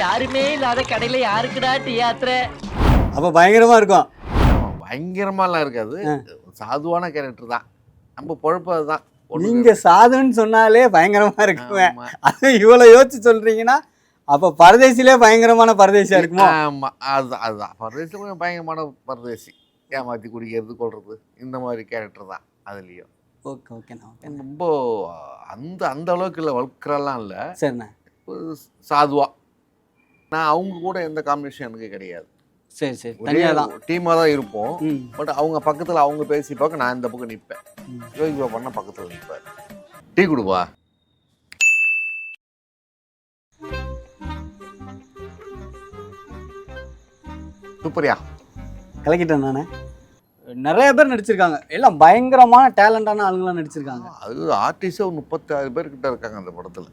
யாருமே இல்லாத கடையில யாருக்குடா டீ ஆத்துற? அப்ப பயங்கரமா இருக்கும். பயங்கரமாலாம் இருக்காது, சாதுவான கேரக்டர் தான். நம்ம பொழப்பு அதுதான். நீங்க சாதுன்னு சொன்னாலே பயங்கரமா இருக்குமே. ஆமா. அது இவ்வளவு யோசிச்சு சொல்றீங்கன்னா அப்ப பரதேசிலே பயங்கரமான பரதேசியா இருக்குமோ? ஆமா, அதுதான் அதுதான் பரதேசி. கொஞ்சம் பயங்கரமான பரதேசி, ஏமாத்தி குடிக்கிறது கொள்றது இந்த மாதிரி கேரக்டர் தான் அதுலேயும். ஓகே ஓகேண்ணா ஓகே. ரொம்ப அந்த அந்த அளவுக்கு இல்லை, வளர்க்குறலாம் இல்லை, சரிண்ணா. சாதுவா. நான் அவங்க கூட எந்த காம்பினேஷன் எனக்கு கிடையாது. சரி சரி, தனியாக தான் டீமாக தான் இருப்போம். ம். பட் அவங்க பக்கத்தில் அவங்க பேசி பார்க்க நான் இந்த பக்கம் நிற்பேன். யோகி பாபா பக்கத்தில் நிற்பார். டீ கொடுப்பா. சூப்பரியா. கலக்கிட்டேன் நானே. நிறைய பேர் நடிச்சிருக்காங்க, எல்லாம் பயங்கரமான டேலண்டான ஆளுங்களாம் நடிச்சிருக்காங்க. அது ஆர்டிஸ்டே ஒரு 36 பேர் கிட்ட இருக்காங்க அந்த படத்தில்.